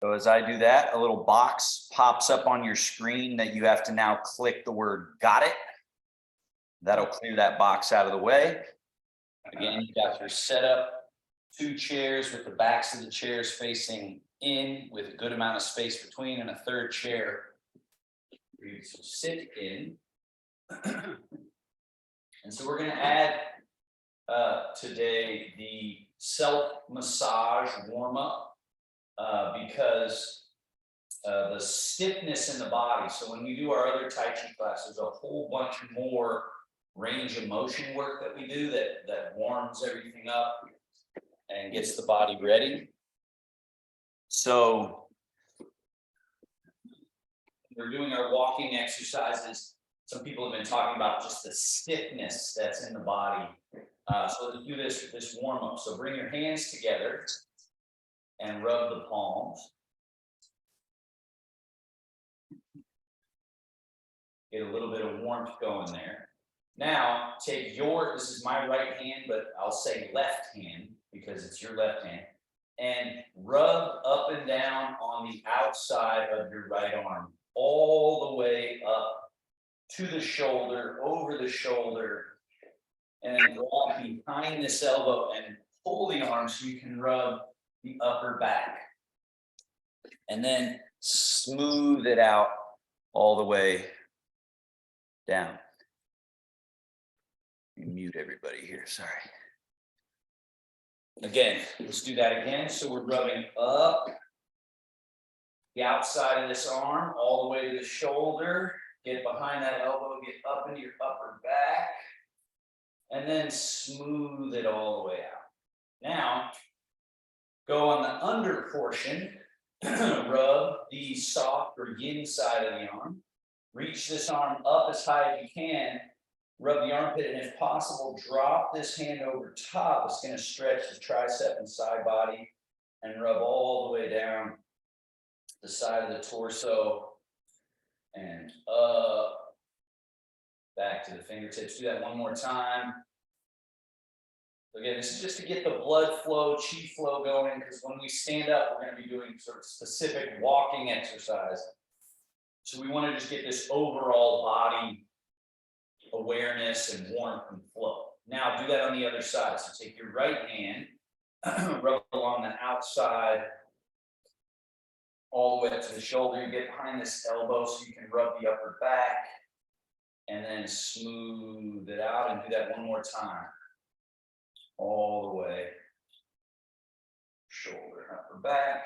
So as I do that, a little box pops up on your screen that you have to now click the word "got it." That'll clear that box out of the way. Again, you got your setup, 2 chairs with the backs of the chairs facing in with a good amount of space between, and a 3rd chair for you to sit in. And so we're going to add today the self-massage warm-up because the stiffness in the body. So when we do our other Tai Chi classes, there's a whole bunch more range of motion work that we do that warms everything up and gets the body ready. So we're doing our walking exercises. Some people have been talking about just the stiffness that's in the body. So let's do this warm up. So bring your hands together and rub the palms. Get a little bit of warmth going there. Now take this is my right hand, but I'll say left hand because it's your left hand, and rub up and down on the outside of your right arm, all the way up to the shoulder, over the shoulder, and then grab behind this elbow and pull the arm so you can rub the upper back. And then smooth it out all the way down. Mute everybody here, sorry. Again, let's do that again. So we're rubbing up the outside of this arm all the way to the shoulder. Get behind that elbow, get up into your upper back, and then smooth it all the way out. Now, go on the under portion, rub the soft or yin side of the arm. Reach this arm up as high as you can. Rub the armpit, and if possible, drop this hand over top. It's going to stretch the tricep and side body, and rub all the way down the side of the torso and up, back to the fingertips. Do that one more time. Again, this is just to get the blood flow, chi flow going, because when we stand up, we're going to be doing sort of specific walking exercise. So we want to just get this overall body awareness and warmth and flow. Now do that on the other side. So take your right hand, rub along the outside, all the way up to the shoulder. You get behind this elbow so you can rub the upper back, and then smooth it out, and do that one more time. All the way, shoulder, upper back,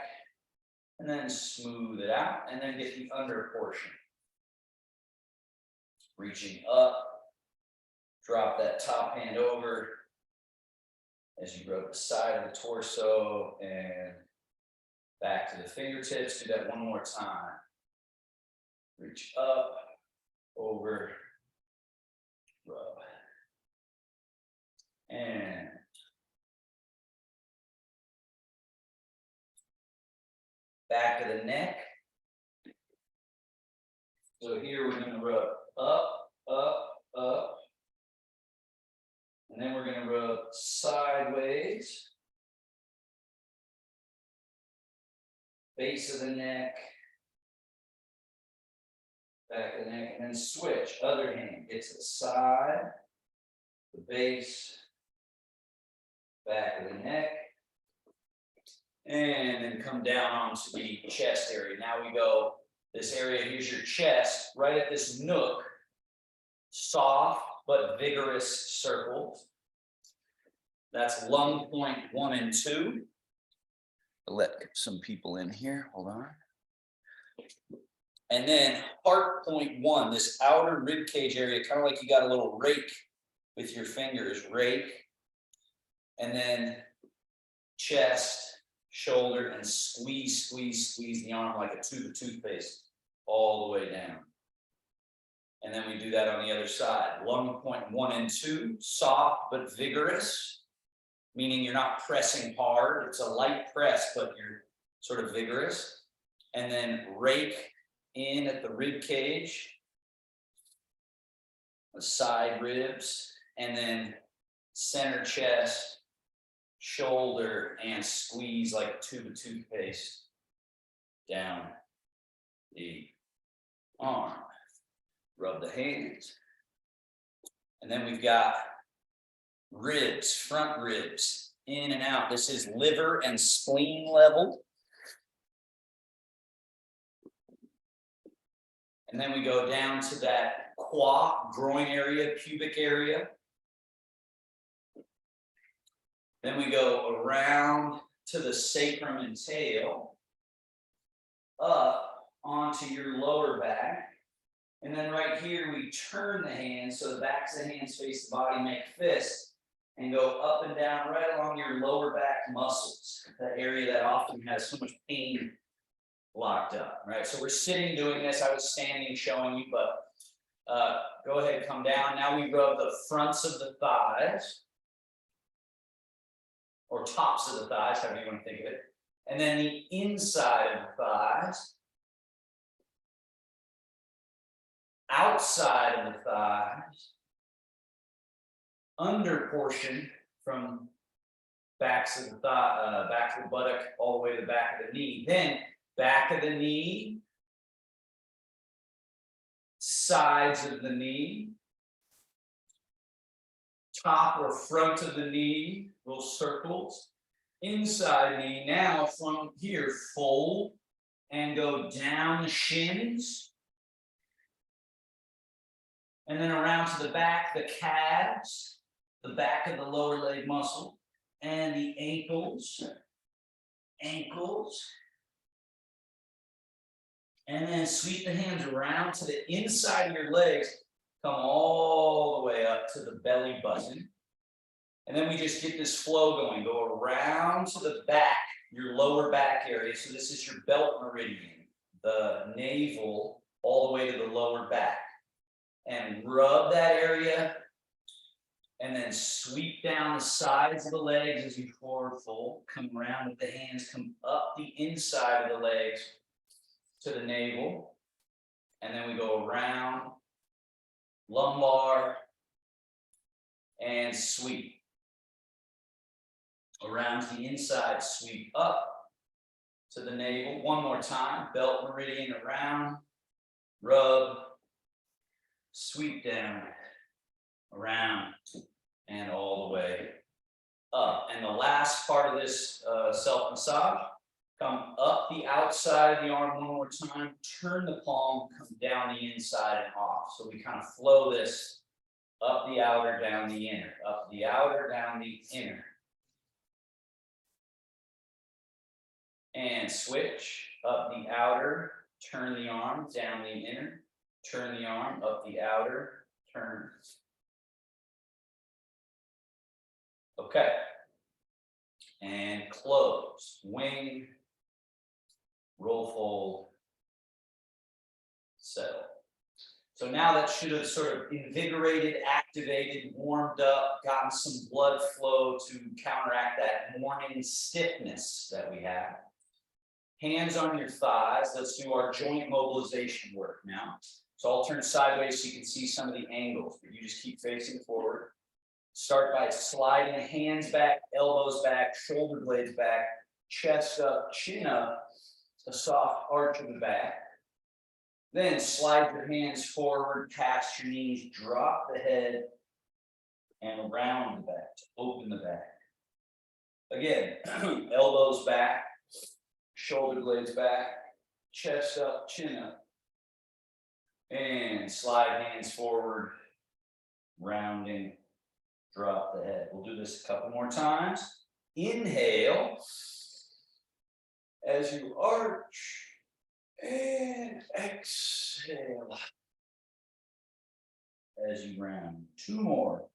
and then smooth it out, and then get the under portion. Reaching up, drop that top hand over as you rub the side of the torso and back to the fingertips. Do that one more time. Reach up, over, rub, and back of the neck. So here we're going to rub up, up, up. And then we're going to rub sideways. Base of the neck. Back of the neck. And then switch. Other hand. Get to the side. The base. Back of the neck. And then come down onto the chest area. Now we go this area. Here's your chest. Right at this nook. Soft but vigorous circles. That's lung point 1 and 2. I'll let some people in here. Hold on. And then heart point 1, this outer rib cage area, kind of like you got a little rake with your fingers, rake. And then chest, shoulder, and squeeze, squeeze, squeeze the arm like a tube of toothpaste all the way down. And then we do that on the other side. Lung point 1 and 2, soft but vigorous, meaning you're not pressing hard. It's a light press, but you're sort of vigorous. And then rake in at the rib cage, the side ribs, and then center chest, shoulder, and squeeze like a tube of toothpaste down the arm. Rub the hands. And then we've got ribs, front ribs, in and out. This is liver and spleen level. And then we go down to that quad, groin area, pubic area. Then we go around to the sacrum and tail, up onto your lower back. And then right here, we turn the hands so the backs of the hands face the body, make fists, and go up and down right along your lower back muscles, that area that often has so much pain locked up, right? So we're sitting doing this. I was standing showing you, but go ahead, come down. Now we rub the fronts of the thighs, or tops of the thighs, however you want to think of it. And then the inside of the thighs, outside of the thighs, under portion from backs of the thigh, back of the buttock, all the way to the back of the knee. Then back of the knee, sides of the knee, top or front of the knee, little circles, inside knee. Now from here, fold and go down the shins. And then around to the back, the calves, the back of the lower leg muscle, and the ankles. And then sweep the hands around to the inside of your legs, come all the way up to the belly button. And then we just get this flow going, go around to the back, your lower back area. So this is your belt meridian, the navel, all the way to the lower back. And rub that area, and then sweep down the sides of the legs as you forward fold. Come around with the hands, come up the inside of the legs to the navel. And then we go around, lumbar, and sweep. Around to the inside, sweep up to the navel. One more time, belt meridian around, rub, sweep down, around, and all the way up. And the last part of this self-massage, come up the outside of the arm one more time, turn the palm, come down the inside and off. So we kind of flow this up the outer, down the inner, up the outer, down the inner. And switch, up the outer, turn the arm, down the inner. Turn the arm, up the outer, turn. Okay. And close, wing, roll fold, settle. So now that should have sort of invigorated, activated, warmed up, gotten some blood flow to counteract that morning stiffness that we have. Hands on your thighs. Let's do our joint mobilization work now. So I'll turn sideways so you can see some of the angles, but you just keep facing forward. Start by sliding hands back, elbows back, shoulder blades back, chest up, chin up, a soft arch of the back. Then slide your hands forward, past your knees, drop the head, and around the back, to open the back. Again, elbows back, shoulder blades back, chest up, chin up. And slide hands forward, rounding, drop the head. We'll do this a couple more times. Inhale as you arch, and exhale as you round. Two more.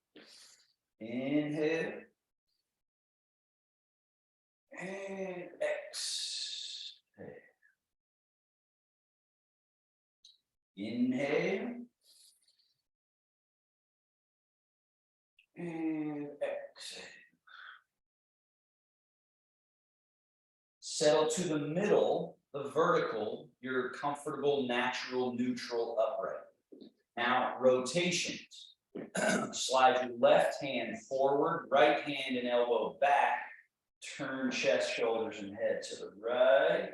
Inhale and exhale. Inhale and exhale. Settle to the middle, the vertical, your comfortable, natural, neutral, upright. Now, rotations. Slide your left hand forward, right hand and elbow back. Turn chest, shoulders, and head to the right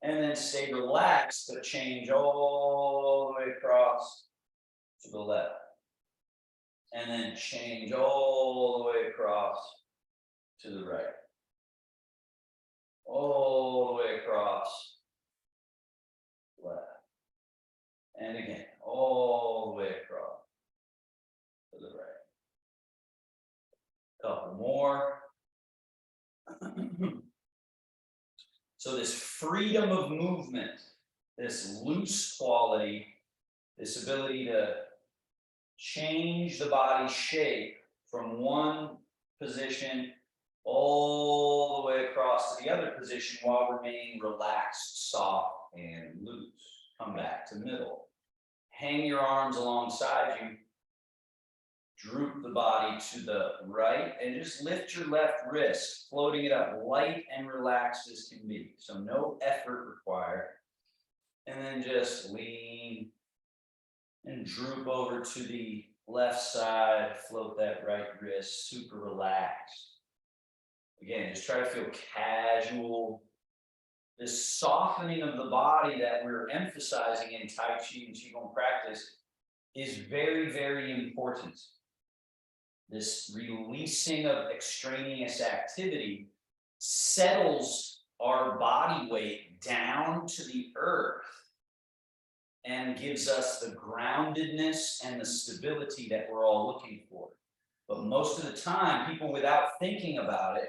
And then stay relaxed, but change all the way across to the left. And then change all the way across to the right. All the way across left. And again, all the way across to the right. Couple more. So this freedom of movement, this loose quality, this ability to change the body's shape from one position all the way across to the other position while remaining relaxed, soft, and loose. Come back to middle. Hang your arms alongside you. Droop the body to the right and just lift your left wrist, floating it up light and relaxed as can be. So no effort required. And then just lean and droop over to the left side, float that right wrist, super relaxed. Again, just try to feel casual. This softening of the body that we're emphasizing in Tai Chi and Qigong practice is very, very important. This releasing of extraneous activity settles our body weight down to the earth and gives us the groundedness and the stability that we're all looking for. But most of the time, people without thinking about it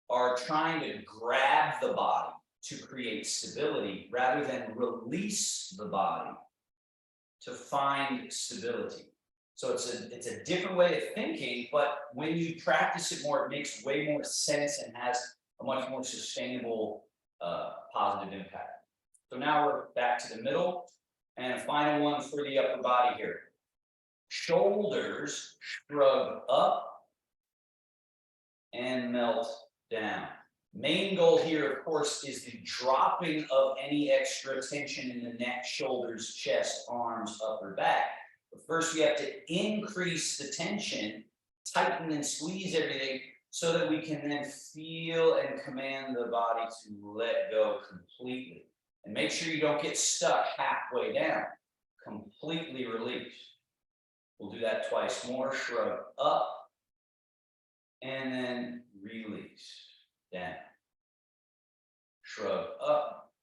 are trying to grab the body to create stability rather than release the body to find stability. So it's a different way of thinking, but when you practice it more, it makes way more sense and has a much more sustainable positive impact. So now we're back to the middle, and a final one for the upper body here. Shoulders shrug up and melt down. Main goal here, of course, is the dropping of any extra tension in the neck, shoulders, chest, arms, upper back. But first, we have to increase the tension, tighten and squeeze everything so that we can then feel and command the body to let go completely. And make sure you don't get stuck halfway down. Completely release. We'll do that twice more. Shrug up and then release down. Shrug up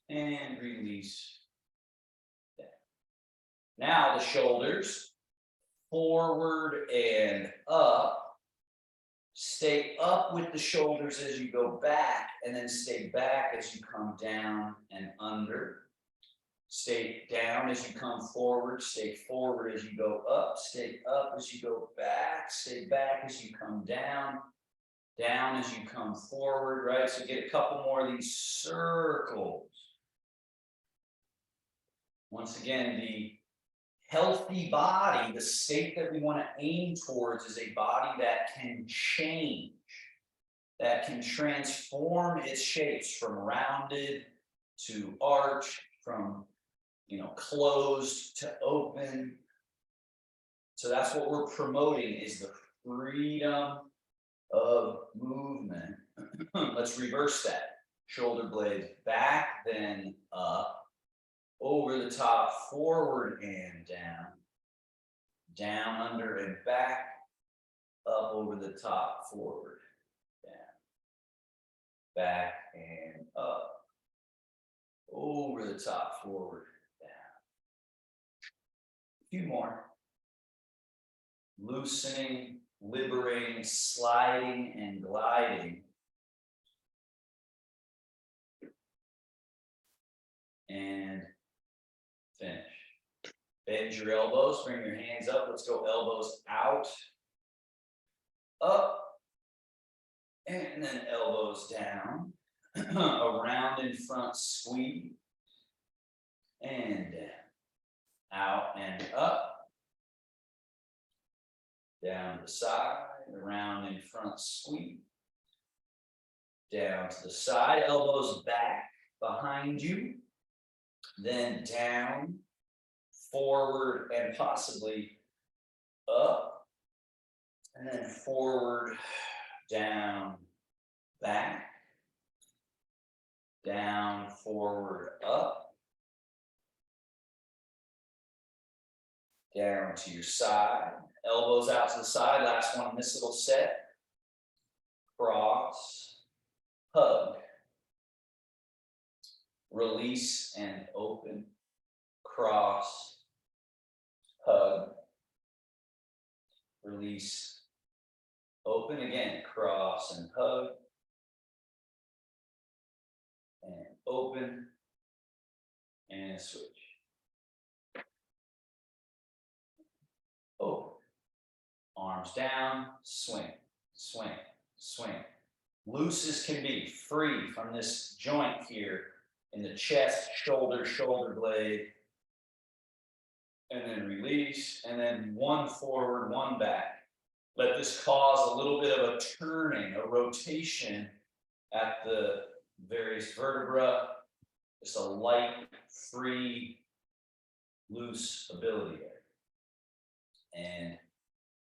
and release down. Now the shoulders forward and up. Stay up with the shoulders as you go back, and then stay back as you come down and under. Stay down as you come forward, stay forward as you go up, stay up as you go back, stay back as you come down as you come forward, right? So get a couple more of these circles. Once again, the healthy body, the state that we want to aim towards is a body that can change, that can transform its shapes from rounded to arch, from closed to open. So that's what we're promoting, is the freedom of movement. Let's reverse that. Shoulder blades back, then up, over the top, forward and down, down, under and back, up, over the top, forward, down, back and up, over the top, forward, down. A few more. Loosening, liberating, sliding, and gliding. And finish. Bend your elbows, bring your hands up. Let's go elbows out, up, and then elbows down. Around in front, squeeze, and down. Out and up. Down to the side, around in front, squeeze. Down to the side, elbows back behind you. Then down, forward, and possibly up. And then forward, down, back. down, forward, up, down to your side, elbows out to the side, last one in this little set, cross, hug, release and open, cross, hug, release, open again, cross and hug, and open, and switch. Open, arms down, swing, swing, swing. Loose as can be, free from this joint here in the chest, shoulder, shoulder blade. And then release, and then one forward, one back. Let this cause a little bit of a turning, a rotation at the various vertebrae. Just a light, free, loose ability there. And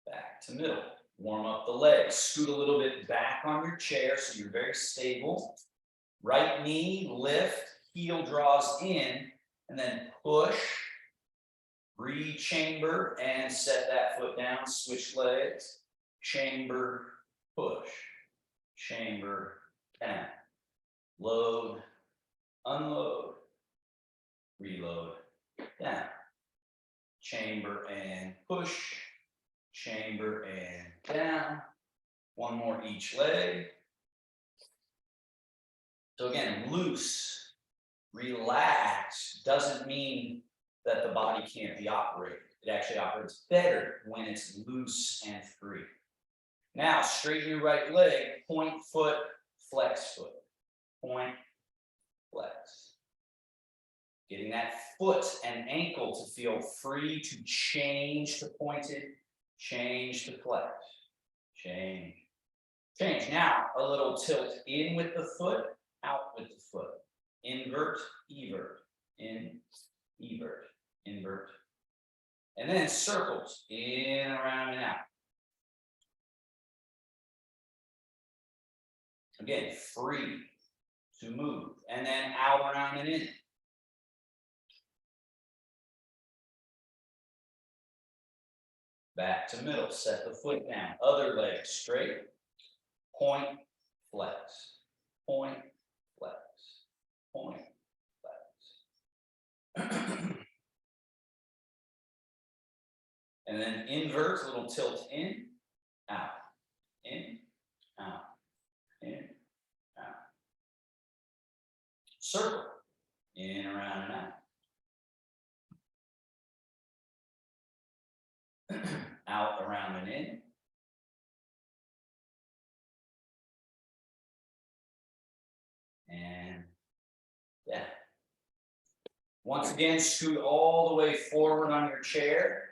back to middle. Warm up the legs. Scoot a little bit back on your chair so you're very stable. Right knee, lift, heel draws in, and then push. Re-chamber and set that foot down. Switch legs. Chamber, push. Chamber, down. Load, unload. Reload, down. Chamber and push. Chamber and down. One more each leg. So again, loose, relax doesn't mean that the body can't be operated. It actually operates better when it's loose and free. Now, straighten your right leg, point foot, flex foot. Point, flex. Getting that foot and ankle to feel free to change to pointed, change to flex. Change. Change. Now, a little tilt in with the foot, out with the foot. Invert, evert. In, evert. Invert, and then circles in, around, and out. Again, free to move, and then out, around, and in. Back to middle, set the foot down, other leg straight, point, flex, point, flex, point, flex. And then invert, a little tilt in, out, in, out, in, out. Circle, in, around, and out. Out, around, and in. And yeah. Once again, scoot all the way forward on your chair.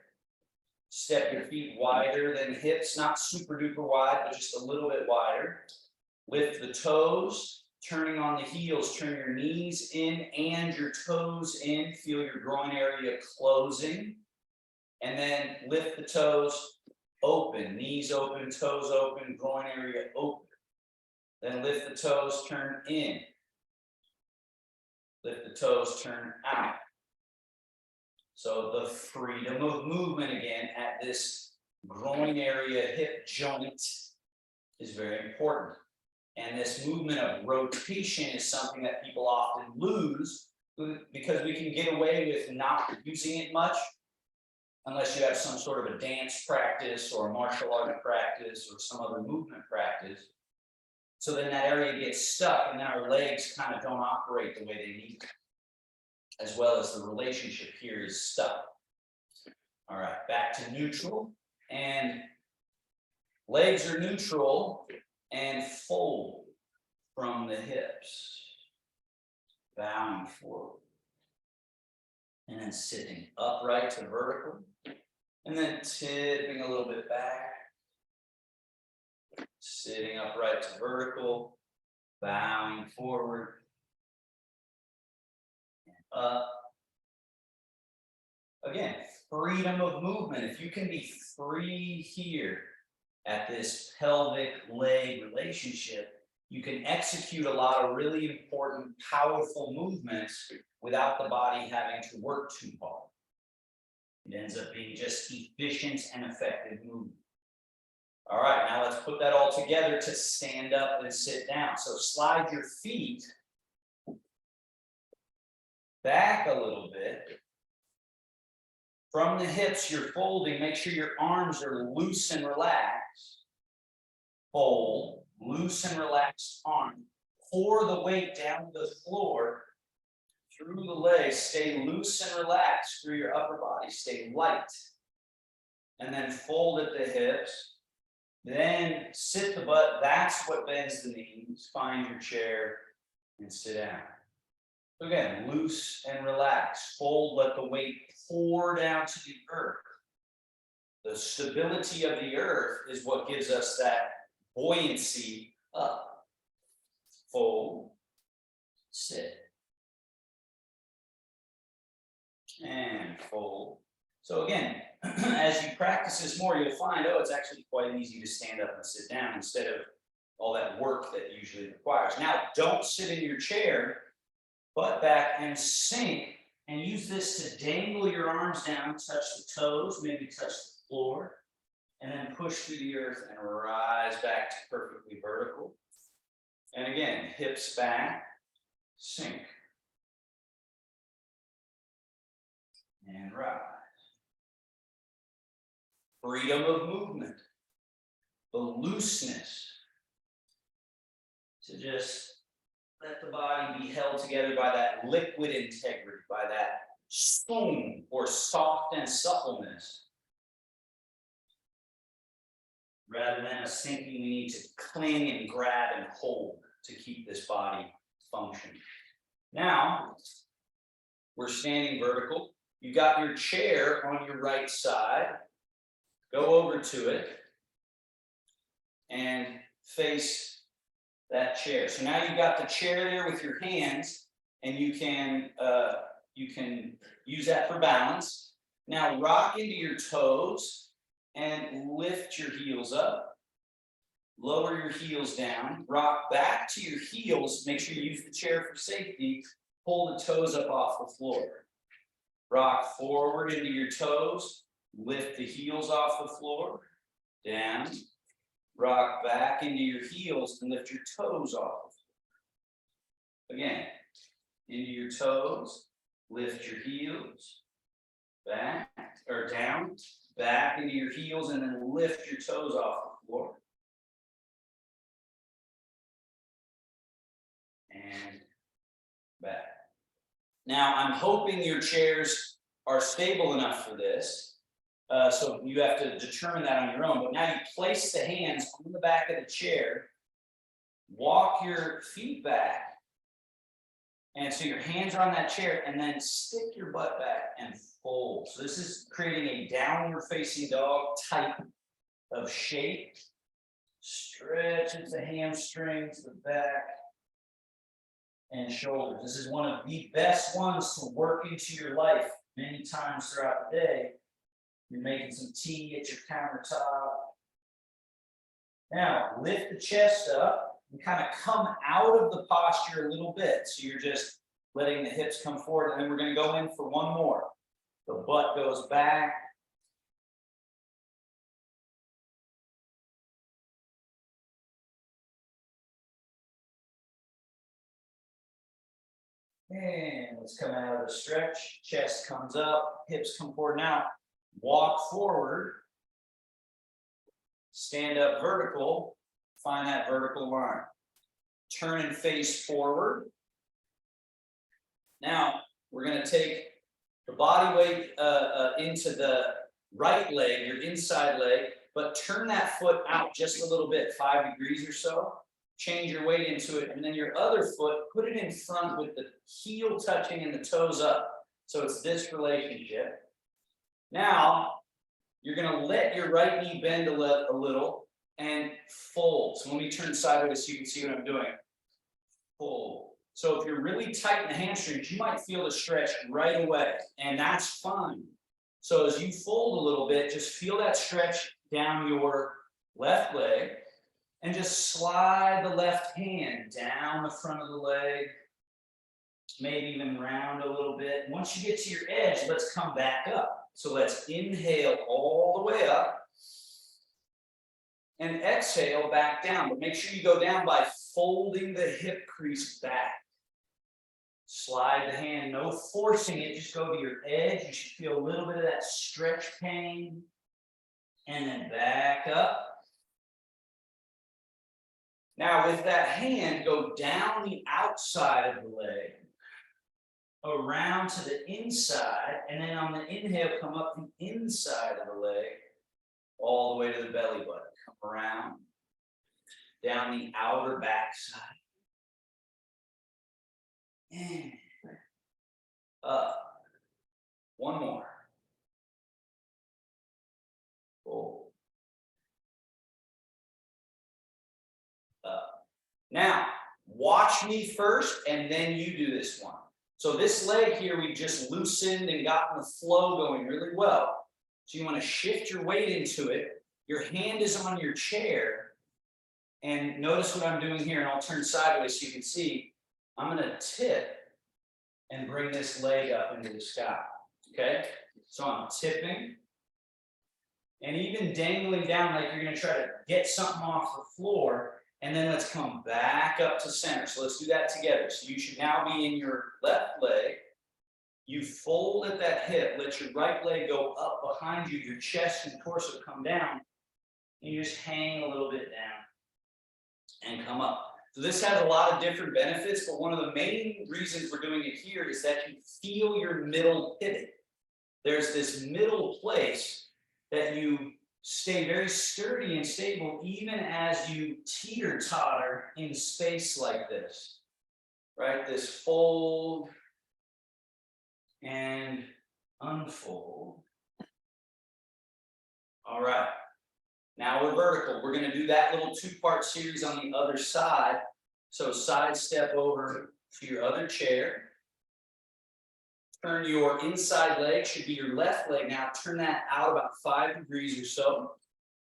Step your feet wider than hips, not super duper wide, but just a little bit wider. Lift the toes, turning on the heels, turn your knees in and your toes in. Feel your groin area closing. And then lift the toes, open, knees open, toes open, groin area open. Then lift the toes, turn in. Lift the toes, turn out. So the freedom of movement again at this groin area hip joint is very important. And this movement of rotation is something that people often lose because we can get away with not using it much unless you have some sort of a dance practice or a martial art practice or some other movement practice. So then that area gets stuck and then our legs kind of don't operate the way they need to. As well as the relationship here is stuck. All right, back to neutral. And legs are neutral and fold from the hips. Bowing forward. And then sitting upright to vertical. And then tipping a little bit back. Sitting upright to vertical. Bowing forward. Up. Again, freedom of movement. If you can be free here at this pelvic leg relationship, you can execute a lot of really important, powerful movements without the body having to work too hard. It ends up being just efficient and effective movement. All right, now let's put that all together to stand up and sit down. So slide your feet back a little bit. From the hips, you're folding. Make sure your arms are loose and relaxed. Fold, loose and relaxed arm. Pour the weight down to the floor, through the legs. Stay loose and relaxed through your upper body. Stay light. And then fold at the hips. Then sit the butt. That's what bends the knees. Find your chair and sit down. Again, loose and relaxed. Fold, let the weight pour down to the earth. The stability of the earth is what gives us that buoyancy up. Fold, sit, and fold. So again, as you practice this more, you'll find, oh, it's actually quite easy to stand up and sit down instead of all that work that usually requires. Now, don't sit in your chair, butt back and sink, and use this to dangle your arms down, touch the toes, maybe touch the floor, and then push through the earth and rise back to perfectly vertical. And again, hips back, sink, and rise. Freedom of movement, the looseness to just let the body be held together by that liquid integrity, by that stone or soft and suppleness. Rather than a sinking, we need to cling and grab and hold to keep this body functioning. Now, we're standing vertical. You got your chair on your right side. Go over to it and face that chair. So now you've got the chair there with your hands, and you can use that for balance. Now rock into your toes and lift your heels up. Lower your heels down. Rock back to your heels. Make sure you use the chair for safety. Pull the toes up off the floor. Rock forward into your toes. Lift the heels off the floor. Down. Rock back into your heels and lift your toes off. Again, into your toes, lift your heels, back or down, back into your heels, and then lift your toes off the floor. And back. Now, I'm hoping your chairs are stable enough for this. So you have to determine that on your own. But now you place the hands on the back of the chair, walk your feet back, and so your hands are on that chair, and then stick your butt back and fold. So this is creating a downward facing dog type of shape. Stretches the hamstrings, the back, and shoulders. This is one of the best ones to work into your life many times throughout the day. You're making some tea at your countertop. Now, lift the chest up and kind of come out of the posture a little bit. So you're just letting the hips come forward, and then we're going to go in for one more. The butt goes back. And let's come out of the stretch. Chest comes up, hips come forward. Now, walk forward, stand up vertical, find that vertical line. Turn and face forward. Now, we're going to take the body weight into the right leg, your inside leg, but turn that foot out just a little bit, 5 degrees or so. Change your weight into it, and then your other foot, put it in front with the heel touching and the toes up. So it's this relationship. Now, you're going to let your right knee bend a little and fold. So let me turn sideways so you can see what I'm doing. Fold. So if you're really tight in the hamstrings, you might feel the stretch right away, and that's fine. So as you fold a little bit, just feel that stretch down your left leg, And just slide the left hand down the front of the leg, maybe even round a little bit. Once you get to your edge, let's come back up. So let's inhale all the way up and exhale back down. But make sure you go down by folding the hip crease back. Slide the hand, no forcing it, just go to your edge. You should feel a little bit of that stretch pain. And then back up. Now with that hand, go down the outside of the leg, around to the inside, and then on the inhale, come up the inside of the leg, all the way to the belly button. Come around, down the outer backside. And up. One more. Fold. Up. Now, watch me first, and then you do this one. So this leg here, we just loosened and gotten the flow going really well. So you want to shift your weight into it. Your hand is on your chair. And notice what I'm doing here, and I'll turn sideways so you can see. I'm going to tip and bring this leg up into the sky. Okay? So I'm tipping. And even dangling down like you're going to try to get something off the floor. And then let's come back up to center. So let's do that together. So you should now be in your left leg. You fold at that hip. Let your right leg go up behind you. Your chest and torso come down. And you just hang a little bit down and come up. So this has a lot of different benefits, but one of the main reasons we're doing it here is that you feel your middle pivot. There's this middle place that you stay very sturdy and stable even as you teeter-totter in space like this, right? This fold and unfold. All right. Now we're vertical. We're going to do that little two-part series on the other side. So side step over to your other chair. Turn your inside leg, should be your left leg now. Turn that out about 5 degrees or so.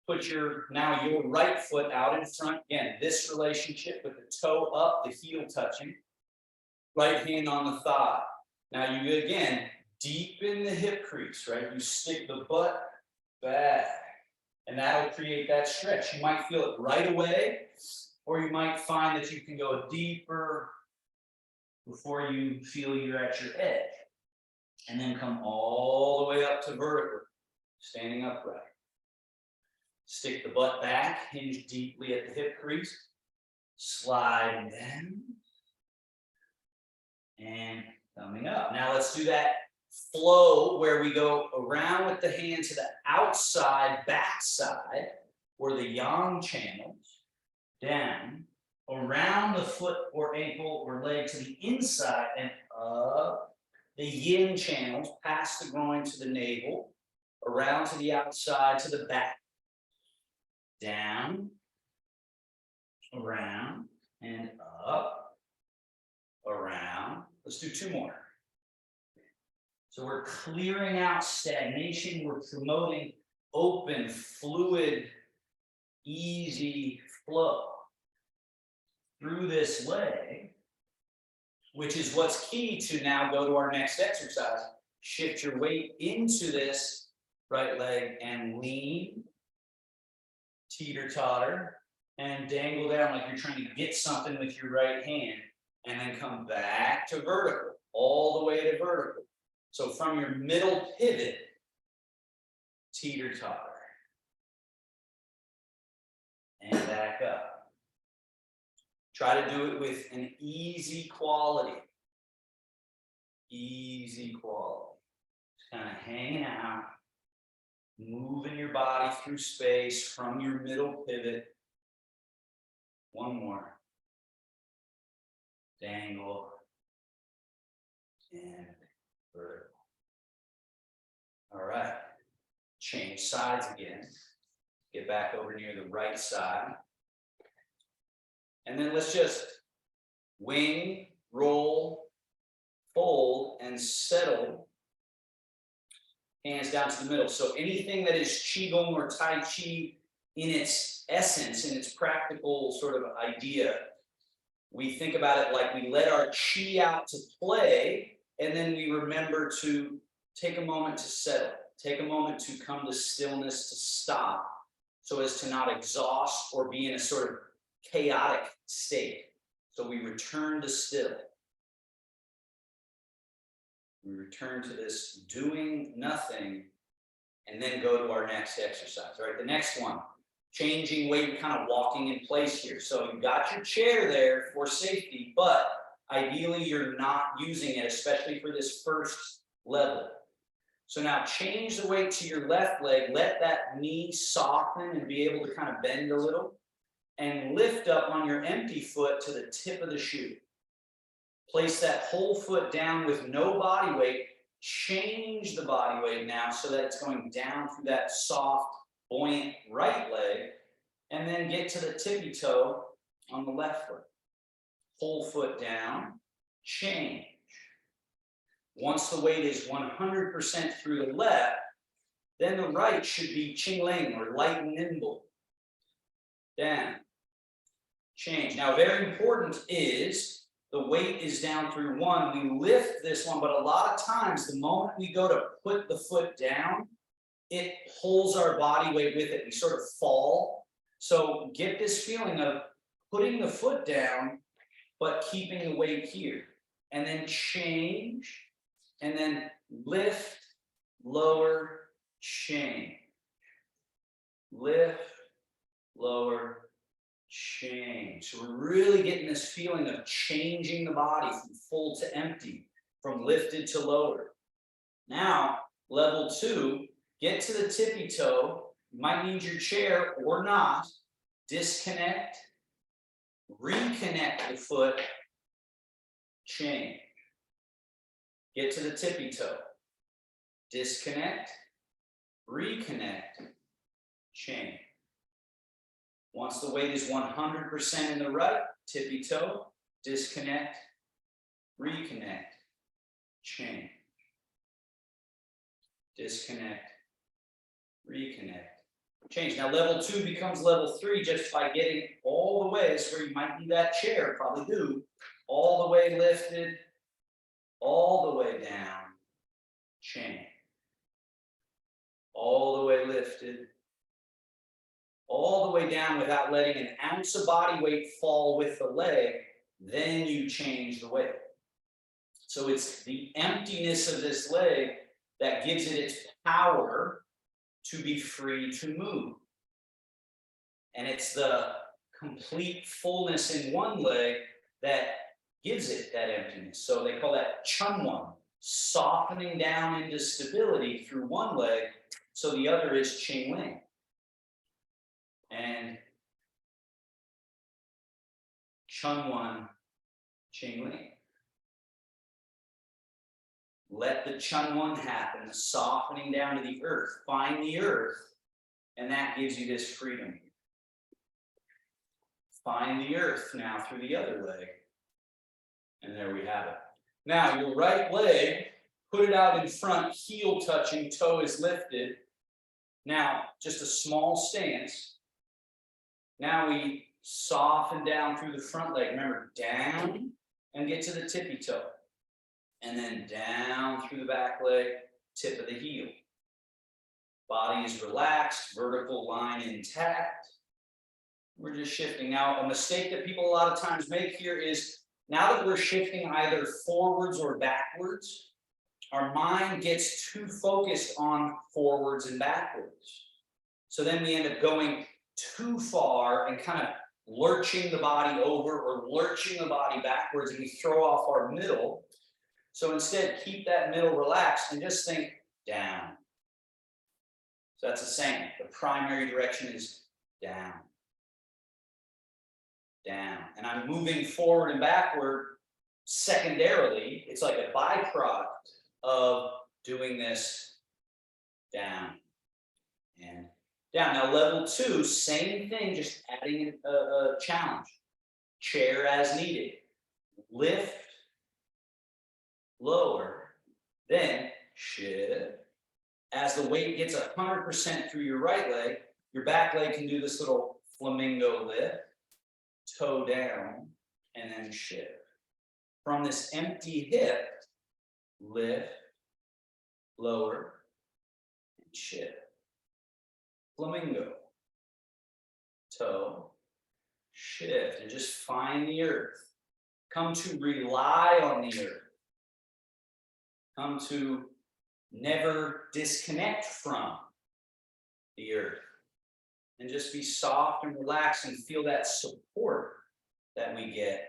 Put your right foot out in front. Again, this relationship with the toe up, the heel touching. Right hand on the thigh. Now you again deepen the hip crease, right? You stick the butt back. And that'll create that stretch. You might feel it right away, or you might find that you can go deeper before you feel you're at your edge. And then come all the way up to vertical, standing upright. Stick the butt back, hinge deeply at the hip crease. Slide down. And coming up. Now let's do that flow where we go around with the hand to the outside backside, or the yang channels, down, around the foot or ankle or leg to the inside and up, the yin channels, past the groin to the navel, around to the outside to the back, down, around, and up, around. Let's do 2 more. So we're clearing out stagnation. We're promoting open, fluid, easy flow through this leg, which is what's key to now go to our next exercise. Shift your weight into this right leg and lean, teeter-totter, and dangle down like you're trying to get something with your right hand, and then come back to vertical, all the way to vertical. So from your middle pivot, teeter-totter. And back up. Try to do it with an easy quality. Easy quality. Just kind of hanging out, moving your body through space from your middle pivot. One more. Dangle. And vertical. All right. Change sides again. Get back over near the right side. And then let's just wing, roll, fold, and settle. Hands down to the middle. So anything that is Qigong or Tai Chi in its essence, in its practical sort of idea, we think about it like we let our chi out to play, and then we remember to take a moment to settle, take a moment to come to stillness, to stop, so as to not exhaust or be in a sort of chaotic state. So we return to still. We return to this doing nothing, and then go to our next exercise. All right, the next one, changing weight, kind of walking in place here. So you've got your chair there for safety, but ideally you're not using it, especially for this first level. So now change the weight to your left leg, let that knee soften and be able to kind of bend a little, and lift up on your empty foot to the tip of the shoe. Place that whole foot down with no body weight. Change the body weight now so that it's going down through that soft, buoyant right leg, and then get to the tippy toe on the left foot. Whole foot down, change. Once the weight is 100% through the left, then the right should be ching-ling or light and nimble. Down, change. Now, very important is the weight is down through one. We lift this one, but a lot of times, the moment we go to put the foot down, it pulls our body weight with it. We sort of fall. So get this feeling of putting the foot down, but keeping the weight here. And then change, and then lift, lower, change. Lift, lower, change. So we're really getting this feeling of changing the body from full to empty, from lifted to lower. Now, level 2, get to the tippy toe. You might need your chair or not. Disconnect, reconnect the foot, change. Get to the tippy toe. Disconnect, reconnect, change. Once the weight is 100% in the right, tippy toe, disconnect, reconnect, change. Disconnect, reconnect, change. Now level 2 becomes level 3 just by getting all the way. This is where you might need that chair, probably do. All the way lifted, all the way down, change. All the way lifted, all the way down without letting an ounce of body weight fall with the leg, then you change the weight. So it's the emptiness of this leg that gives it its power to be free to move. And it's the complete fullness in one leg that gives it that emptiness. So they call that chunwan, softening down into stability through one leg, so the other is ching-ling. And chunwan, ching-ling. Let the chunwan happen, the softening down to the earth. Find the earth, and that gives you this freedom. Find the earth now through the other leg. And there we have it. Now, your right leg, put it out in front, heel touching, toe is lifted. Now, just a small stance. Now we soften down through the front leg. Remember, down and get to the tippy toe. And then down through the back leg, tip of the heel. Body is relaxed, vertical line intact. We're just shifting. Now, a mistake that people a lot of times make here is, now that we're shifting either forwards or backwards, our mind gets too focused on forwards and backwards. So then we end up going too far and kind of lurching the body over or lurching the body backwards, and we throw off our middle. So instead, keep that middle relaxed and just think down. So that's the same. The primary direction is down. Down. And I'm moving forward and backward secondarily. It's like a byproduct of doing this down and down. Now, level 2, same thing, just adding a challenge. Chair as needed. Lift, lower, then shift. As the weight gets 100% through your right leg, Your back leg can do this little flamingo lift, toe down, and then shift. From this empty hip, lift, lower, and shift. Flamingo, toe, shift, and just find the earth. Come to rely on the earth. Come to never disconnect from the earth. And just be soft and relaxed and feel that support that we get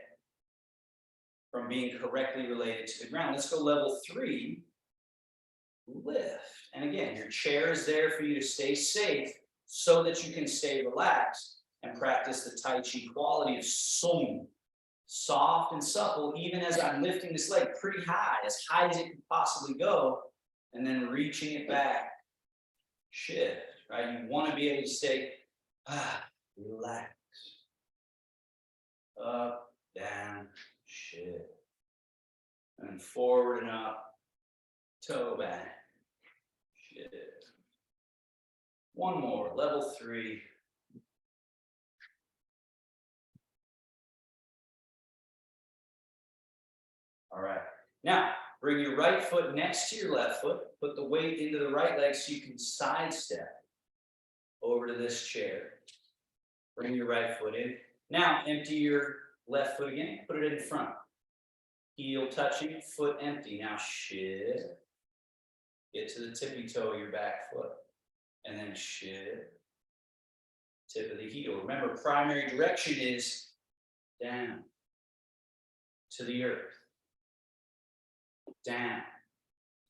from being correctly related to the ground. Let's go level 3, lift. And again, your chair is there for you to stay safe so that you can stay relaxed and practice the Tai Chi quality of song. Soft and supple, even as I'm lifting this leg pretty high as it can possibly go, and then reaching it back, shift, right? You want to be able to stay relax. Up, down, shift. And forward and up, toe back, shift. One more, level 3. All right. Now, bring your right foot next to your left foot. Put the weight into the right leg so you can sidestep over to this chair. Bring your right foot in. Now, empty your left foot again. Put it in front. Heel touching, foot empty. Now, shift. Get to the tippy toe of your back foot. And then shift. Tip of the heel. Remember, primary direction is down to the earth. Down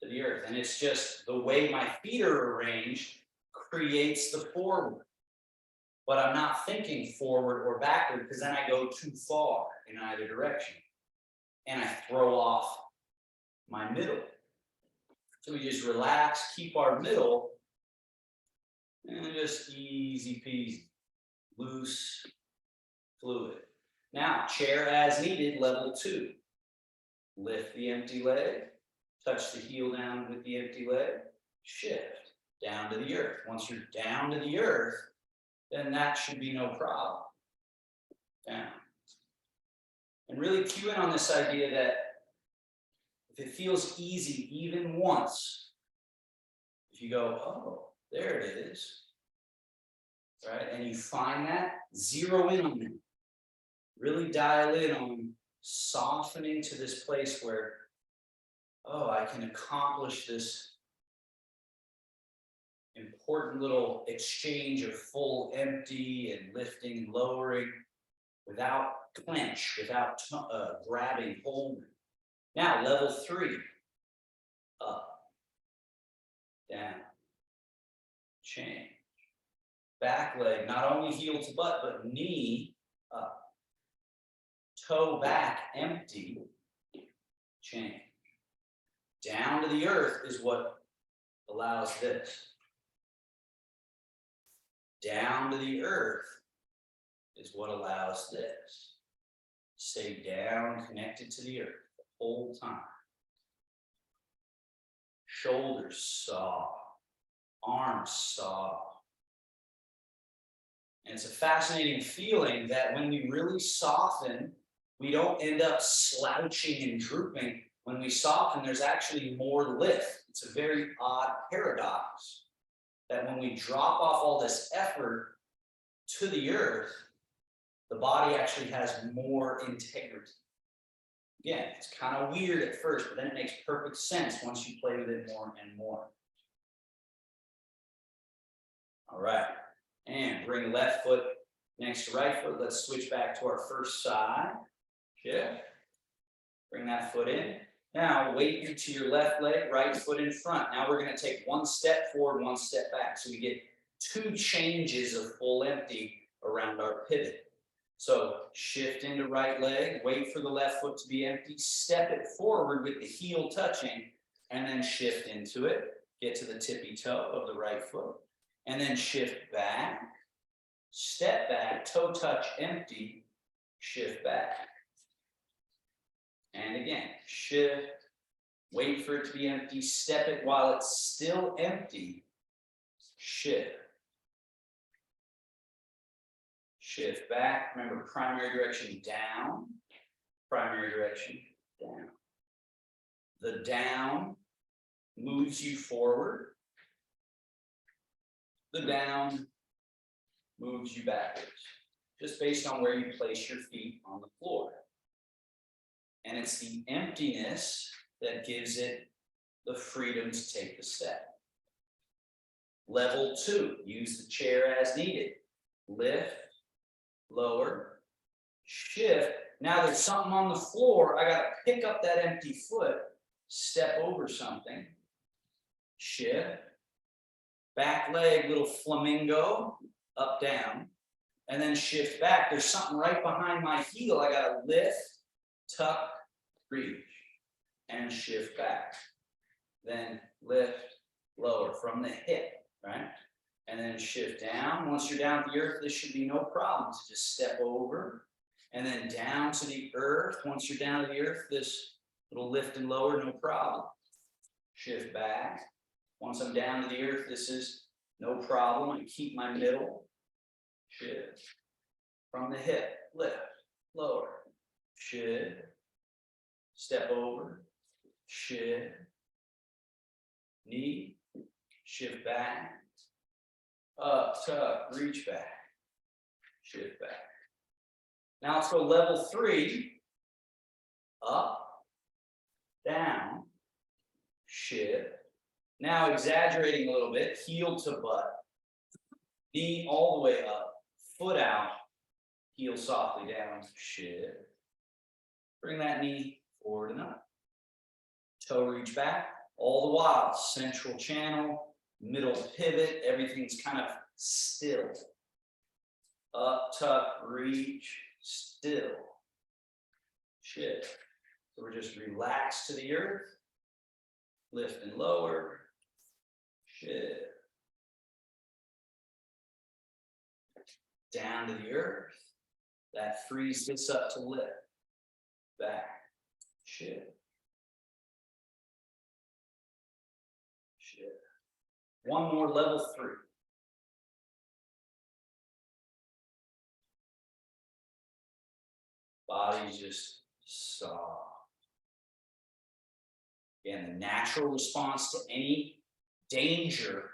to the earth. And it's just the way my feet are arranged creates the forward. But I'm not thinking forward or backward because then I go too far in either direction. And I throw off my middle. So we just relax, keep our middle, and just easy peasy, loose, fluid. Now, chair as needed, level 2. Lift the empty leg, touch the heel down with the empty leg, shift down to the earth. Once you're down to the earth, then that should be no problem. Down. And really cue in on this idea that if it feels easy even once, if you go, oh, there it is, right? And you find that, zero in on it. Really dial in on softening to this place where, oh, I can accomplish this important little exchange of full empty and lifting and lowering without clench, without grabbing, holding. Now, level 3, up, down, change. Back leg, not only heel to butt, but knee up. Toe back, empty, change. Down to the earth is what allows this. Down to the earth is what allows this. Stay down, connected to the earth the whole time. Shoulders soft, arms soft. And it's a fascinating feeling that when we really soften, we don't end up slouching and drooping. When we soften, there's actually more lift. It's a very odd paradox that when we drop off all this effort to the earth, the body actually has more integrity. Again, it's kind of weird at first, but then it makes perfect sense once you play with it more and more. All right, and bring left foot next to right foot. Let's switch back to our first side. Yeah. Bring that foot in. Now, weight into your left leg, right foot in front. Now we're going to take one step forward, one step back. So we get 2 changes of full empty around our pivot. So shift into right leg, wait for the left foot to be empty, step it forward with the heel touching, and then shift into it. Get to the tippy toe of the right foot, and then shift back, step back, toe touch empty, shift back. And again, shift, wait for it to be empty, step it while it's still empty, shift. shift back. Remember, primary direction down, primary direction down. The down moves you forward. The down moves you backwards, just based on where you place your feet on the floor. And it's the emptiness that gives it the freedom to take the step. Level 2, use the chair as needed. Lift, lower, shift. Now there's something on the floor. I got to pick up that empty foot, step over something, shift, back leg, little flamingo, up, down, and then shift back. There's something right behind my heel. I got to lift, tuck, reach, and shift back. Then lift, lower from the hip, right? And then shift down. Once you're down to the earth, this should be no problem to just step over and then down to the earth. Once you're down to the earth, this little lift and lower, no problem. Shift back. Once I'm down to the earth, this is no problem. I keep my middle. Shift. From the hip, lift, lower, shift, step over, shift, knee, shift back, up, tuck, reach back, shift back. Now let's go level 3, up, down, shift. Now exaggerating a little bit, heel to butt, knee all the way up, foot out, heel softly down, shift. Bring that knee forward and up. Toe reach back, all the while, central channel, middle pivot, everything's kind of still. Up, tuck, reach, still. Shift. So we're just relaxed to the earth, lift and lower, shift. Down to the earth. That frees this up to lift. Back. Shift. Shift. One more, level 3. Body's just soft. Again, the natural response to any danger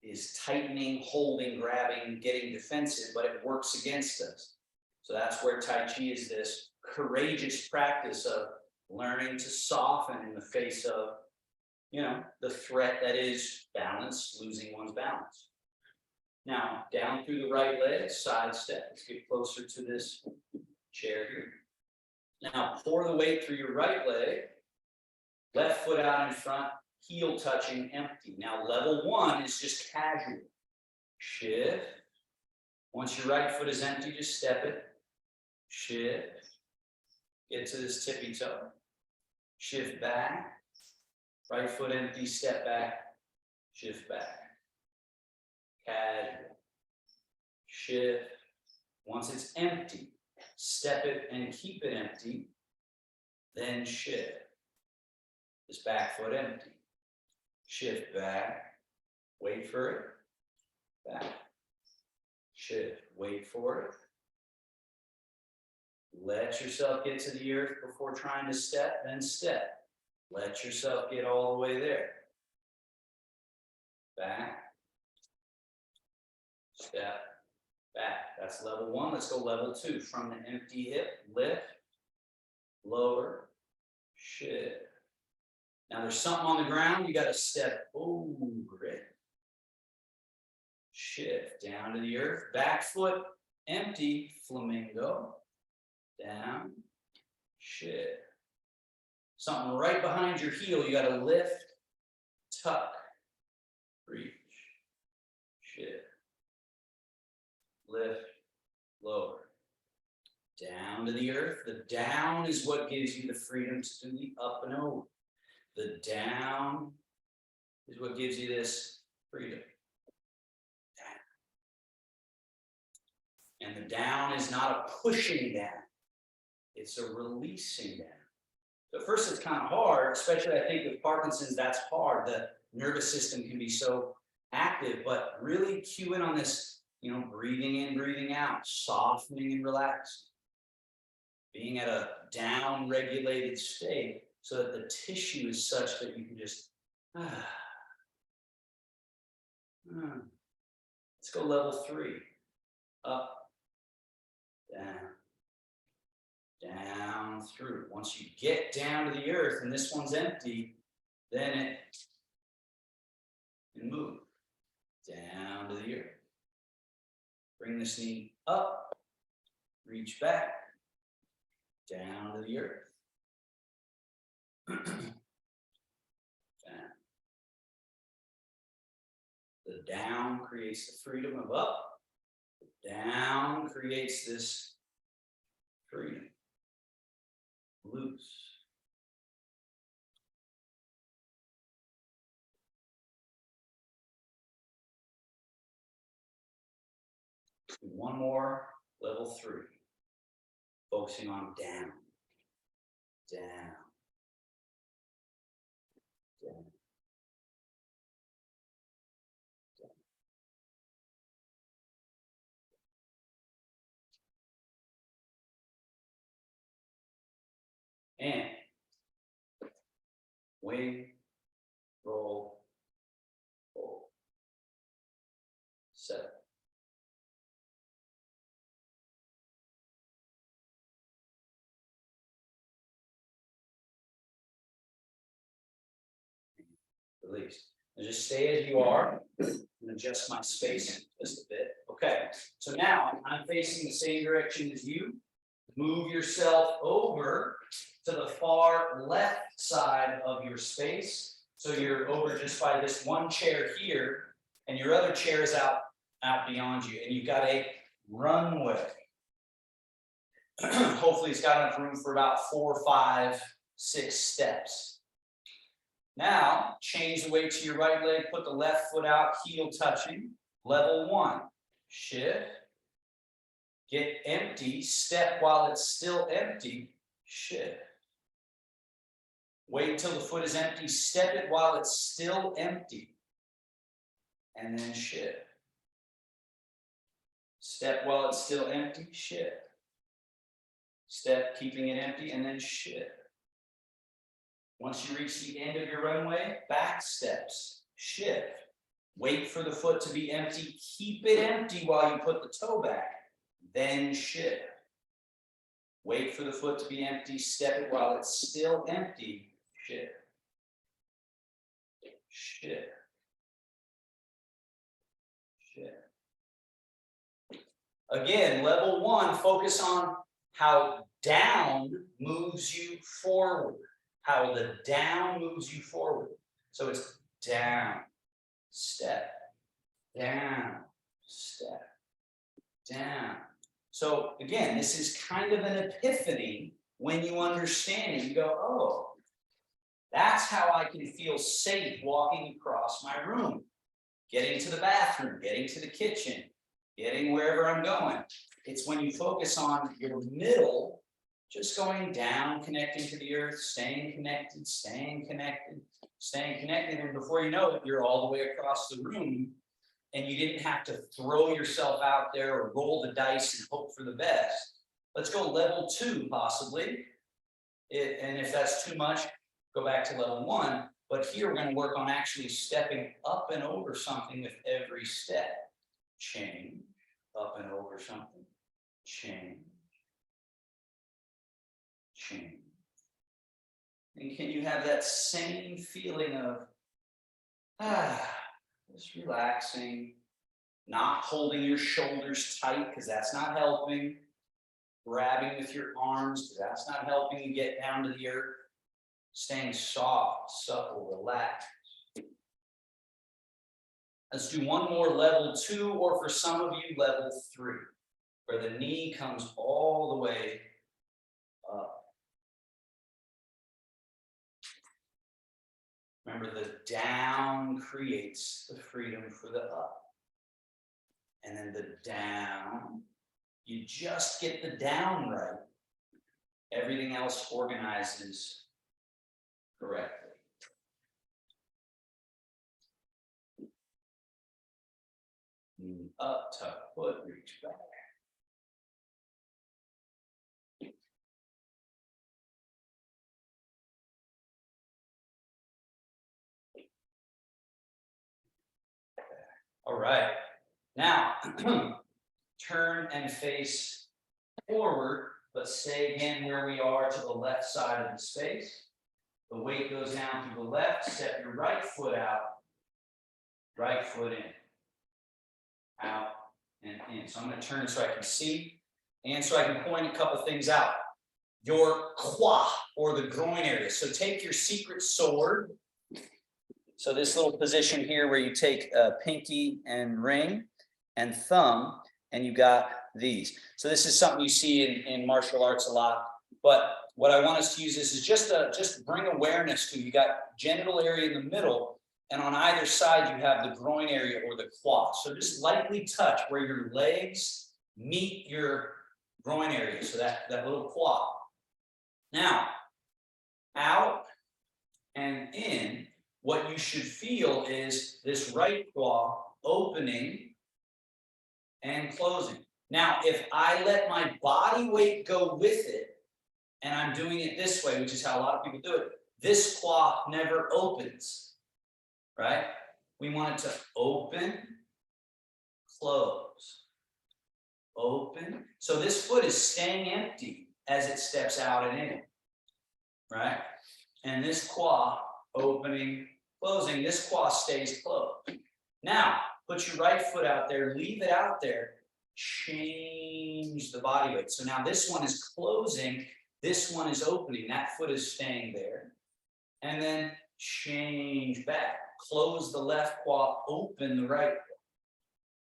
is tightening, holding, grabbing, getting defensive, but it works against us. So that's where Tai Chi is this courageous practice of learning to soften in the face of, the threat that is balance, losing one's balance. Now, down through the right leg, side step. Let's get closer to this chair here. Now, pour the weight through your right leg, left foot out in front, heel touching, empty. Now, level 1 is just casual. Shift. Once your right foot is empty, just step it. Shift. Get to this tippy toe. Shift back. Right foot empty, step back. Shift back. Casual. Shift. Once it's empty, step it and keep it empty. Then shift. This back foot empty. Shift back, wait for it, back, shift, wait for it. Let yourself get to the earth before trying to step, then step. Let yourself get all the way there. Back, step, back. That's level 1. Let's go level 2. From the empty hip, lift, lower, shift. Now there's something on the ground, you got to step over it. Shift down to the earth, back foot empty, flamingo, down, shift. Something right behind your heel, you got to lift, tuck, reach, shift, lift, lower. Down to the earth, the down is what gives you the freedom to do the up and over. The down is what gives you this freedom. And the down is not a pushing down. It's a releasing down. So at first it's kind of hard, especially I think with Parkinson's, that's hard. The nervous system can be so active, but really cue in on this, breathing in, breathing out, softening and relaxing. Being at a down regulated state so that the tissue is such that you can just, Let's go level 3. Up, down, through. Once you get down to the earth and this one's empty, then it can move down to the earth. Bring this knee up, reach back, down to the earth. The down creates the freedom of up. The down creates this freedom. Loose. One more, level 3. Focusing on down, down, down. And wing, roll, hold. 7. Release. And just stay as you are and adjust my spacing just a bit. Okay, so now I'm facing the same direction as you. Move yourself over to the far left side of your space. So you're over just by this one chair here, and your other chair is out beyond you, and you've got a runway. Hopefully it's got enough room for about 4, 5, 6 steps. Now, change the weight to your right leg, put the left foot out, heel touching. Level 1, shift. Get empty, step while it's still empty, shift. Wait until the foot is empty, step it while it's still empty, and then shift. Step while it's still empty, shift. Step, keeping it empty, and then shift. Once you reach the end of your runway, back steps, shift. Wait for the foot to be empty, keep it empty while you put the toe back, then shift. Wait for the foot to be empty, step it while it's still empty, shift. Shift. Shift. Again, level 1, focus on how down moves you forward. How the down moves you forward. So it's down, step, down, step, down. So again, this is kind of an epiphany when you understand it. You go, oh, that's how I can feel safe walking across my room, getting to the bathroom, getting to the kitchen, getting wherever I'm going. It's when you focus on your middle, just going down, connecting to the earth, staying connected, staying connected, staying connected. And before you know it, you're all the way across the room, and you didn't have to throw yourself out there or roll the dice and hope for the best. Let's go level 2, possibly. And if that's too much, go back to level 1. But here we're going to work on actually stepping up and over something with every step. Change, up and over something, change. Change. And can you have that same feeling of just relaxing, not holding your shoulders tight because that's not helping, grabbing with your arms because that's not helping you get down to the earth, staying soft, supple, relaxed. Let's do one more, level 2, or for some of you, level 3, where the knee comes all the way up. Remember, the down creates the freedom for the up. And then the down, you just get the down right. Everything else organizes correctly. Up, tuck, foot, reach back. All right. Now, turn and face forward, but stay again where we are to the left side of the space. The weight goes down through the left, step your right foot out, right foot in, out and in. So I'm going to turn so I can see and so I can point a couple things out. Your quad or the groin area. So take your secret sword. So this little position here where you take a pinky and ring and thumb, and you got these. So this is something you see in martial arts a lot. But what I want us to use this is just bring awareness to. You got genital area in the middle, and on either side you have the groin area or the quad. So just lightly touch where your legs meet your groin area. So that little quad. Now, out and in. What you should feel is this right quad opening and closing. Now, if I let my body weight go with it, and I'm doing it this way, which is how a lot of people do it, this quad never opens, right? We want it to open, close, open. So this foot is staying empty as it steps out and in, right? And this quad opening, closing, this quad stays closed. Now, put your right foot out there, leave it out there, change the body weight. So now this one is closing, this one is opening, that foot is staying there. And then change back, close the left quad, open the right quad.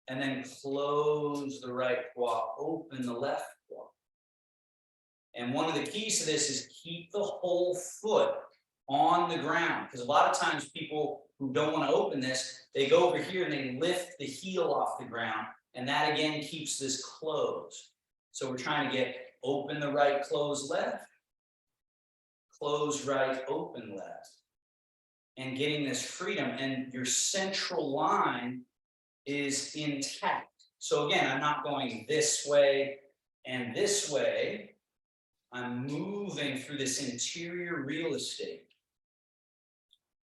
And then close the right quad, open the left quad. And one of the keys to this is keep the whole foot on the ground, because a lot of times people who don't want to open this, they go over here and they lift the heel off the ground, and that again keeps this closed. So we're trying to get open the right, close left, close right, open left, and getting this freedom. And your central line is intact. So again, I'm not going this way and this way. I'm moving through this interior real estate.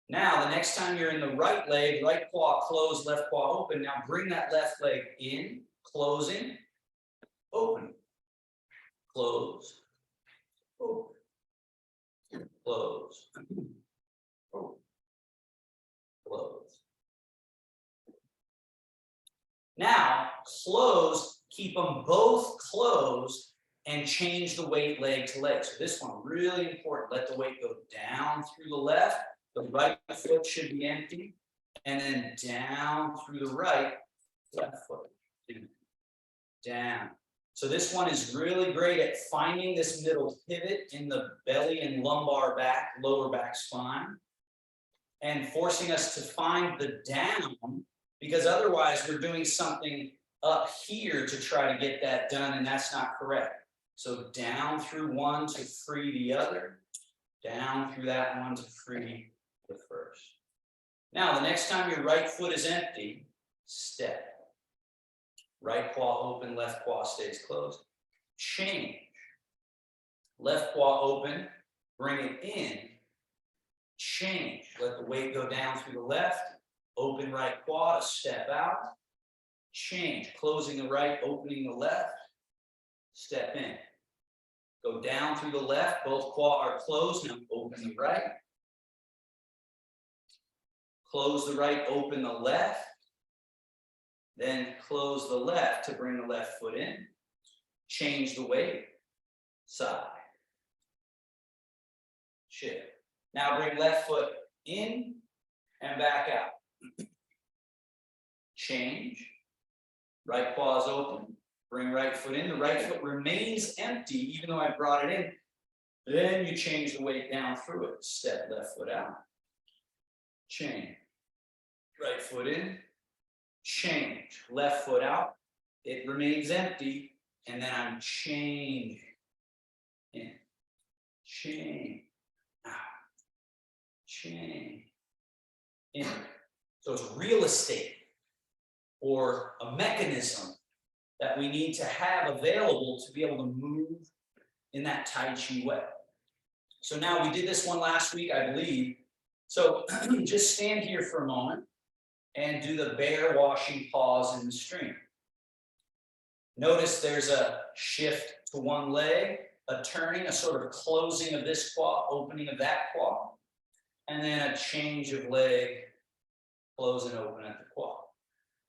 Now, the next time you're in the right leg, right quad closed, left quad open. Now bring that left leg in, closing, open, close, open, close, open, close. Now, close, keep them both closed and change the weight leg to leg. So this one, really important. Let the weight go down through the left. The right foot should be empty, and then down through the right, left foot, down. So this one is really great at finding this middle pivot in the belly and lumbar back, lower back spine, and forcing us to find the down, because otherwise we're doing something up here to try to get that done, and that's not correct. So down through one to free the other, down through that one to free the first. Now, the next time your right foot is empty, step. Right quad open, left quad stays closed. Change. Left quad open, bring it in. Change. Let the weight go down through the left. Open right quad, a step out. Change. Closing the right, opening the left. Step in. Go down through the left. Both quad are closed. Now open the right. Close the right, open the left. Then close the left to bring the left foot in. Change the weight. Side. Shift. Now bring left foot in and back out. Change. Right quad is open. Bring right foot in. The right foot remains empty even though I brought it in. Then you change the weight down through it. Step left foot out. Change. Right foot in, change, left foot out, it remains empty, and then I'm changing, in, change, out, change, in. So it's real estate. or a mechanism that we need to have available to be able to move in that Tai Chi way. So now we did this one last week, I believe. So just stand here for a moment and do the bear washing paws in the stream. Notice there's a shift to one leg, a turning, a sort of closing of this quad, opening of that quad, and then a change of leg, close and open at the quad.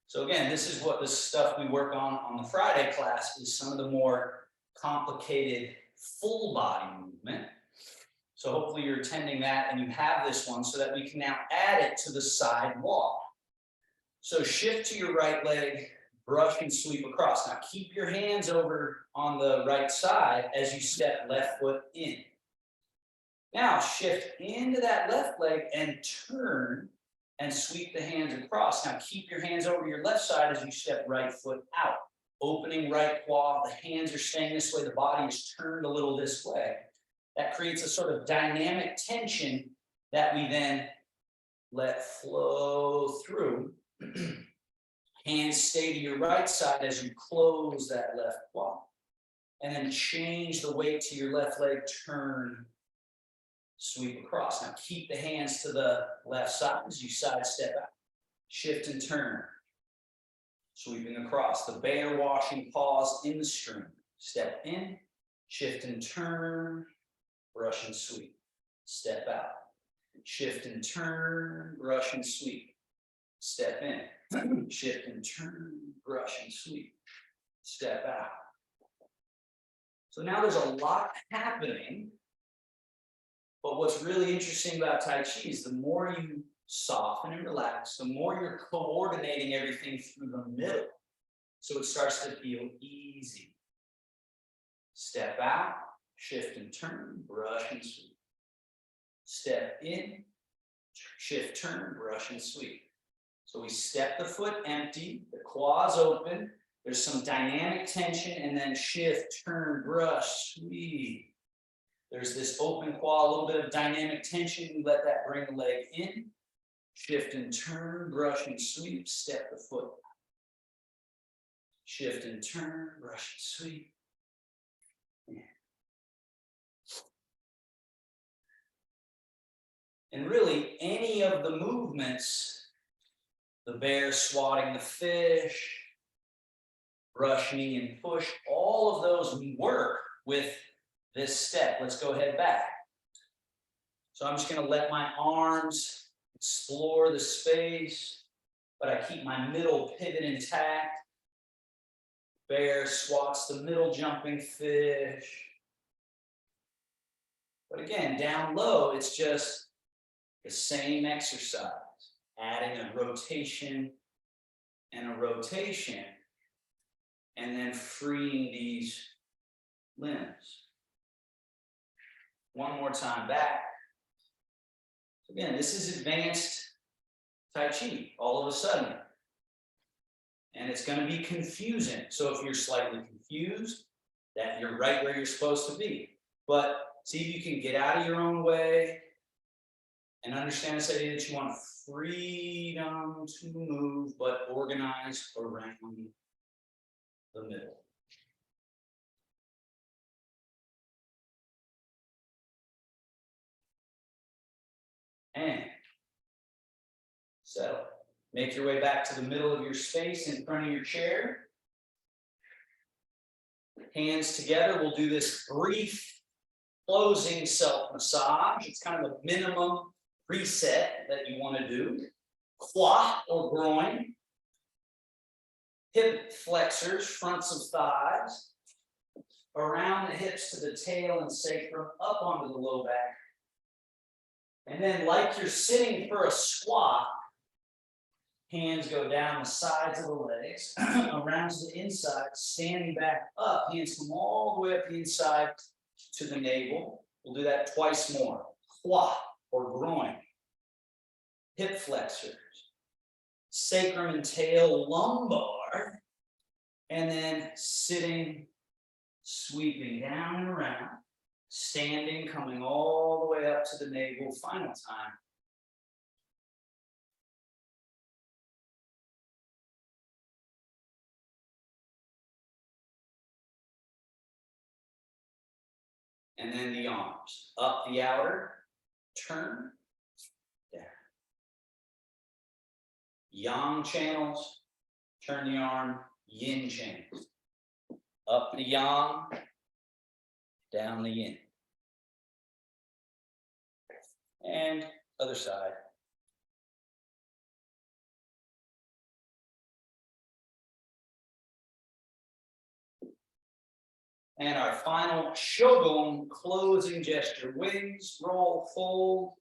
So again, this is what the stuff we work on the Friday class is some of the more complicated full body movement. So hopefully you're attending that and you have this one so that we can now add it to the side walk. So shift to your right leg, brush and sweep across. Now keep your hands over on the right side as you step left foot in. Now shift into that left leg and turn and sweep the hands across. Now keep your hands over your left side as you step right foot out. Opening right quad, the hands are staying this way, the body is turned a little this way. That creates a sort of dynamic tension that we then let flow through. Hands stay to your right side as you close that left quad. And then change the weight to your left leg, turn, sweep across. Now keep the hands to the left side as you side step out. Shift and turn. Sweeping across. The bear washing paws in the stream. Step in, shift and turn, brush and sweep. Step out. Shift and turn, brush and sweep. Step in. Shift and turn, brush and sweep. Step out. So now there's a lot happening. But what's really interesting about Tai Chi is the more you soften and relax, the more you're coordinating everything through the middle. So it starts to feel easy. Step out, shift and turn, brush and sweep. Step in, shift, turn, brush and sweep. So we step the foot empty, the quads open, there's some dynamic tension, and then shift, turn, brush, sweep. There's this open quad, a little bit of dynamic tension. We let that bring the leg in. Shift and turn, brush and sweep, step the foot. Shift and turn, brush and sweep. And really, any of the movements, the bear swatting the fish, brushing and push, all of those work with this step. Let's go ahead back. So I'm just going to let my arms explore the space, but I keep my middle pivot intact. Bear swats the middle jumping fish. But again, down low, it's just the same exercise, adding a rotation, and then freeing these limbs. One more time back. So again, this is advanced Tai Chi all of a sudden. And it's going to be confusing. So if you're slightly confused, that you're right where you're supposed to be. But see if you can get out of your own way and understand this idea that you want freedom to move, but organized around the middle. And settle. Make your way back to the middle of your space in front of your chair. Hands together. We'll do this brief closing self-massage. It's kind of a minimum reset that you want to do. Quad or groin. Hip flexors, fronts of thighs. Around the hips to the tail and sacrum, up onto the low back. And then like you're sitting for a squat, hands go down the sides of the legs, around to the inside, standing back up. Hands come all the way up the inside to the navel. We'll do that twice more. Quad or groin. Hip flexors. Sacrum and tail, lumbar. And then sitting, sweeping down and around. Standing, coming all the way up to the navel. Final time. And then the arms. Up the outer, turn, down. Yang channels, turn the arm, yin channels. Up the yang, down the yin. And other side. And our final shogun closing gesture. Wings, roll, fold.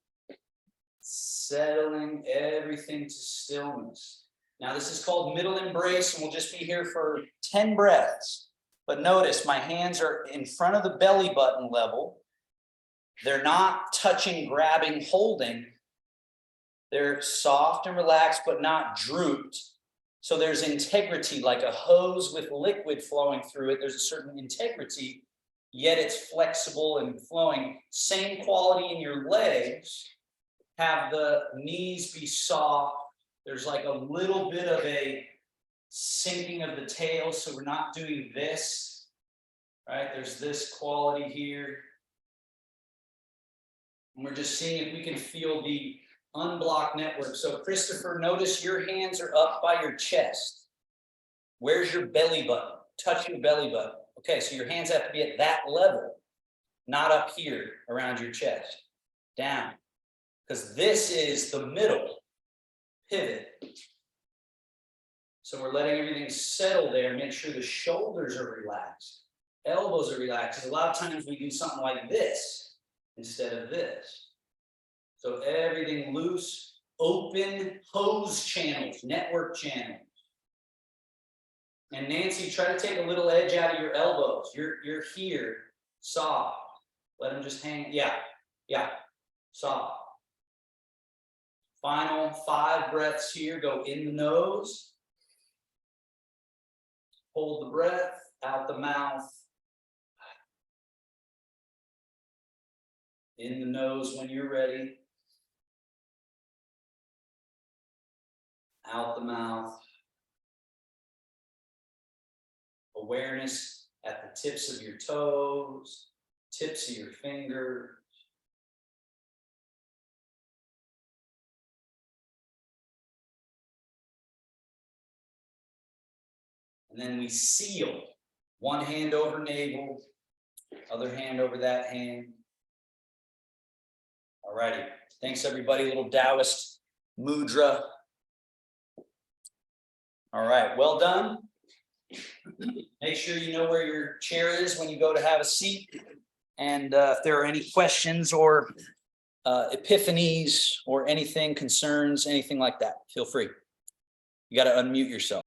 Settling everything to stillness. Now this is called middle embrace, and we'll just be here for 10 breaths. But notice my hands are in front of the belly button level. They're not touching, grabbing, holding. They're soft and relaxed, but not drooped. So there's integrity, like a hose with liquid flowing through it. There's a certain integrity, yet it's flexible and flowing. Same quality in your legs. Have the knees be soft. There's like a little bit of a sinking of the tail, so we're not doing this, right? There's this quality here. And we're just seeing if we can feel the unblocked network. So Christopher, notice your hands are up by your chest. Where's your belly button? Touch your belly button. Okay, so your hands have to be at that level, not up here around your chest. Down. Because this is the middle pivot. So we're letting everything settle there. Make sure the shoulders are relaxed. Elbows are relaxed. A lot of times we do something like this instead of this. So everything loose, open hose channels, network channels. And Nancy, try to take a little edge out of your elbows. You're here, soft. Let them just hang. Yeah, soft. Final 5 breaths here. Go in the nose. Hold the breath, out the mouth. In the nose when you're ready. Out the mouth. Awareness at the tips of your toes, tips of your fingers. And then we seal. One hand over navel, other hand over that hand. All righty. Thanks, everybody. Little Taoist mudra. All right. Well done. Make sure you know where your chair is when you go to have a seat. And if there are any questions or epiphanies or anything, concerns, anything like that, feel free. You got to unmute yourself.